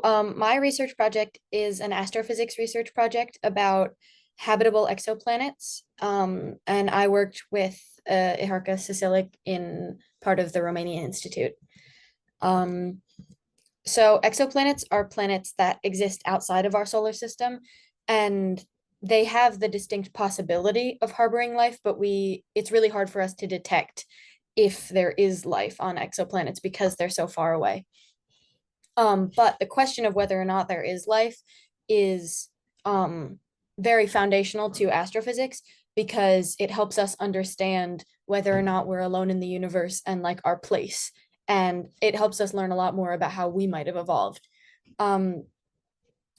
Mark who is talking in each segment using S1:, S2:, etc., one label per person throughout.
S1: My research project is an astrophysics research project about habitable exoplanets. And I worked with Iharka Sisilic in part of the Romania Institute. Um, so exoplanets are planets that exist outside of our solar system, and they have the distinct possibility of harboring life, but it's really hard for us to detect if there is life on exoplanets because they're so far away. But the question of whether or not there is life is very foundational to astrophysics because it helps us understand whether or not we're alone in the universe and like our place. And it helps us learn a lot more about how we might have evolved. Um,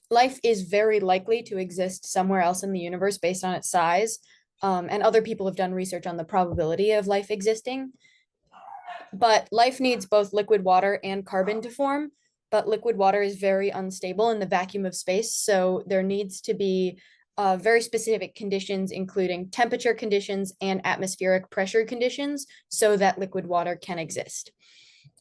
S1: Life is very likely to exist somewhere else in the universe based on its size. And other people have done research on the probability of life existing. But life needs both liquid water and carbon to form, but liquid water is very unstable in the vacuum of space. So there needs to be very specific conditions, including temperature conditions and atmospheric pressure conditions, so that liquid water can exist.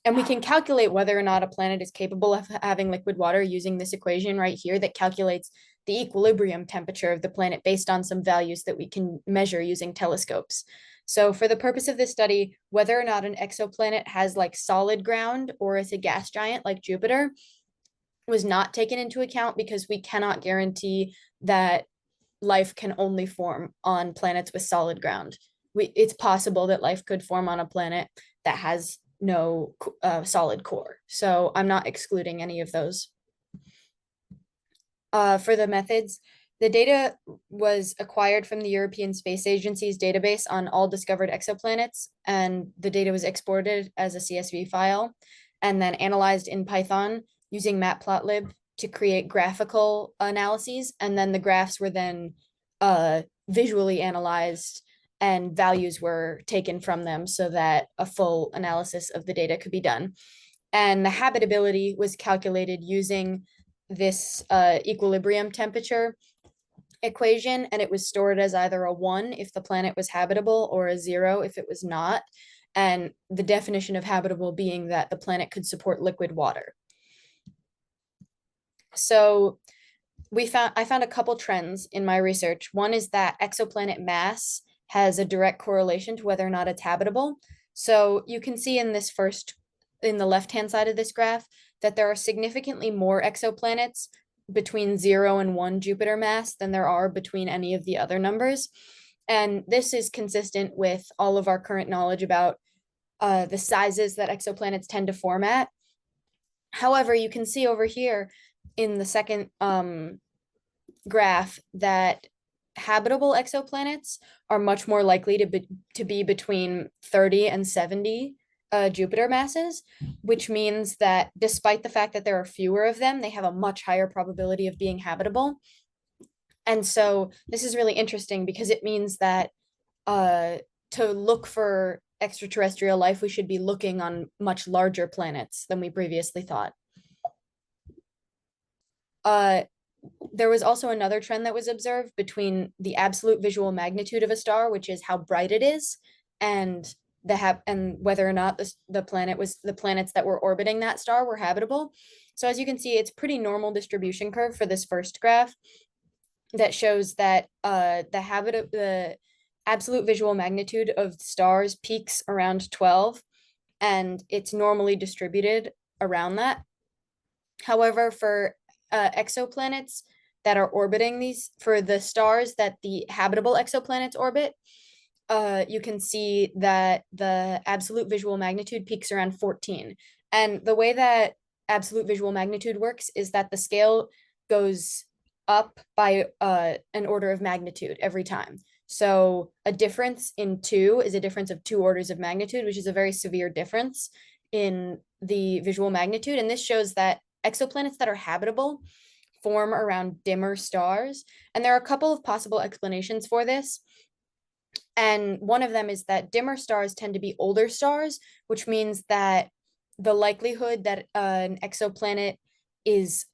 S1: And we can calculate whether or not a planet is capable of having liquid water using this equation right here that calculates the equilibrium temperature of the planet based on some values that we can measure using telescopes. So for the purpose of this study, whether or not an exoplanet has like solid ground or is a gas giant like Jupiter was not taken into account because we cannot guarantee that life can only form on planets with solid ground. It's possible that life could form on a planet that has no solid core. So I'm not excluding any of those. For the methods, the data was acquired from the European Space Agency's database on all discovered exoplanets, and the data was exported as a CSV file and then analyzed in Python using Matplotlib to create graphical analyses. And then the graphs were then visually analyzed and values were taken from them so that a full analysis of the data could be done. And the habitability was calculated using this equilibrium temperature equation, and it was stored as either a 1 if the planet was habitable or a 0 if it was not. And the definition of habitable being that the planet could support liquid water. So I found a couple trends in my research. One is that exoplanet mass has a direct correlation to whether or not it's habitable. So you can see in the left-hand side of this graph, that there are significantly more exoplanets between 0 and 1 Jupiter mass than there are between any of the other numbers. And this is consistent with all of our current knowledge about the sizes that exoplanets tend to form at. However, you can see over here in the second graph that habitable exoplanets are much more likely to be between 30 and 70 Jupiter masses, which means that despite the fact that there are fewer of them, they have a much higher probability of being habitable. And so this is really interesting because it means that to look for extraterrestrial life, we should be looking on much larger planets than we previously thought. There was also another trend that was observed between the absolute visual magnitude of a star, which is how bright it is, and whether or not the planets that were orbiting that star were habitable. So as you can see, it's pretty normal distribution curve for this first graph that shows that the absolute visual magnitude of stars peaks around 12, and it's normally distributed around that. However, for exoplanets that are orbiting for the stars that the habitable exoplanets orbit, you can see that the absolute visual magnitude peaks around 14. And the way that absolute visual magnitude works is that the scale goes up by an order of magnitude every time. So a difference in 2 is a difference of 2 orders of magnitude, which is a very severe difference in the visual magnitude. And this shows that exoplanets that are habitable form around dimmer stars. And there are a couple of possible explanations for this. And one of them is that dimmer stars tend to be older stars, which means that the likelihood that an exoplanet is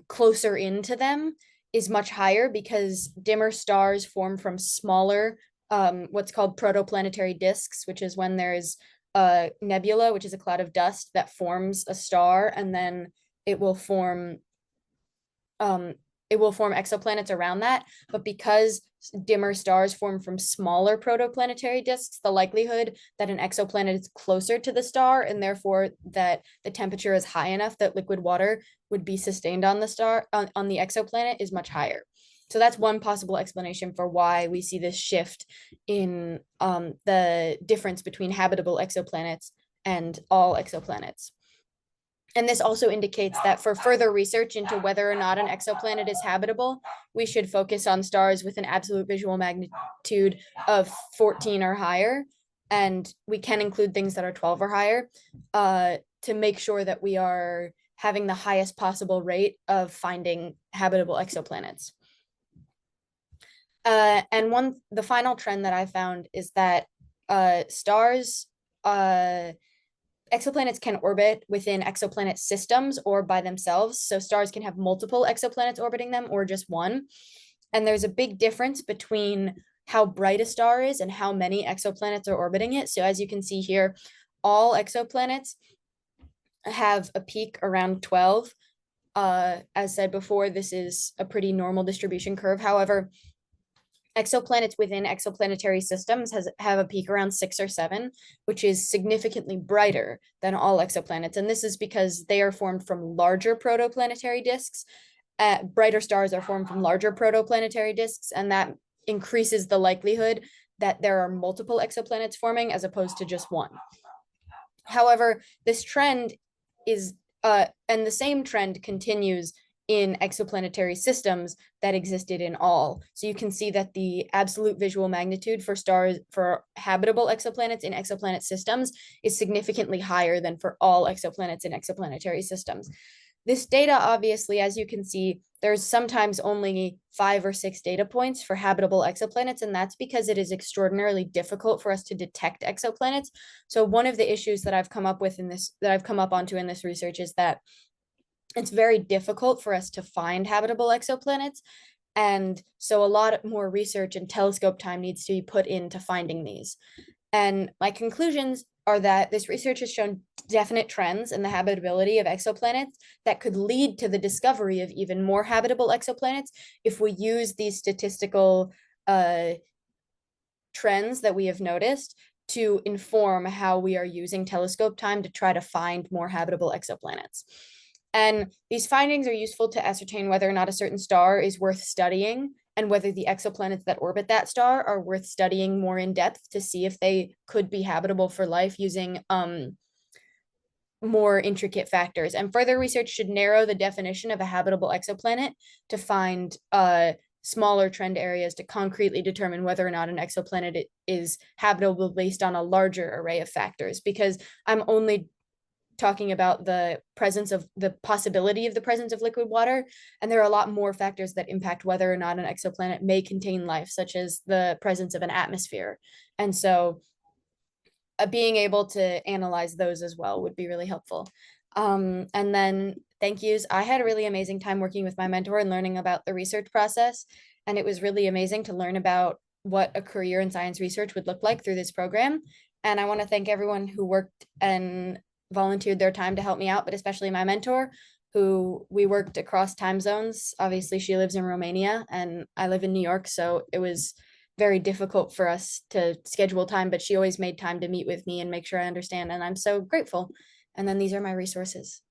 S1: closer into them is much higher because dimmer stars form from smaller, what's called protoplanetary disks, which is when there's a nebula, which is a cloud of dust that forms a star, and then it will form it will form exoplanets around that. But because dimmer stars form from smaller protoplanetary disks, the likelihood that an exoplanet is closer to the star and therefore that the temperature is high enough that liquid water would be sustained on the star on the exoplanet is much higher. So that's one possible explanation for why we see this shift in the difference between habitable exoplanets and all exoplanets. And this also indicates that for further research into whether or not an exoplanet is habitable, we should focus on stars with an absolute visual magnitude of 14 or higher. And we can include things that are 12 or higher to make sure that we are having the highest possible rate of finding habitable exoplanets. And the final trend that I found is that exoplanets can orbit within exoplanet systems or by themselves. So stars can have multiple exoplanets orbiting them or just one. And there's a big difference between how bright a star is and how many exoplanets are orbiting it. So as you can see here, all exoplanets have a peak around 12. As said before, this is a pretty normal distribution curve. However, exoplanets within exoplanetary systems have a peak around 6 or 7, which is significantly brighter than all exoplanets. And this is because they are formed from larger protoplanetary disks. Brighter stars are formed from larger protoplanetary disks, and that increases the likelihood that there are multiple exoplanets forming as opposed to just one. However, this trend is, and the same trend continues in exoplanetary systems that existed in all. So you can see that the absolute visual magnitude for stars for habitable exoplanets in exoplanet systems is significantly higher than for all exoplanets in exoplanetary systems. This data, obviously, as you can see, there's sometimes only 5 or 6 data points for habitable exoplanets, and that's because it is extraordinarily difficult for us to detect exoplanets. So one of the issues that I've come up onto in this research is that it's very difficult for us to find habitable exoplanets. And so a lot more research and telescope time needs to be put into finding these. And my conclusions are that this research has shown definite trends in the habitability of exoplanets that could lead to the discovery of even more habitable exoplanets if we use these statistical trends that we have noticed to inform how we are using telescope time to try to find more habitable exoplanets. And these findings are useful to ascertain whether or not a certain star is worth studying and whether the exoplanets that orbit that star are worth studying more in depth to see if they could be habitable for life using more intricate factors. And further research should narrow the definition of a habitable exoplanet to find smaller trend areas to concretely determine whether or not an exoplanet is habitable based on a larger array of factors, because I'm only talking about the possibility of the presence of liquid water. And there are a lot more factors that impact whether or not an exoplanet may contain life, such as the presence of an atmosphere. And so being able to analyze those as well would be really helpful. And then thank yous. I had a really amazing time working with my mentor and learning about the research process. And it was really amazing to learn about what a career in science research would look like through this program. And I want to thank everyone who worked and volunteered their time to help me out, but especially my mentor, who we worked across time zones. Obviously, she lives in Romania and I live in New York, so it was very difficult for us to schedule time, but she always made time to meet with me and make sure I understand, and I'm so grateful. And then these are my resources.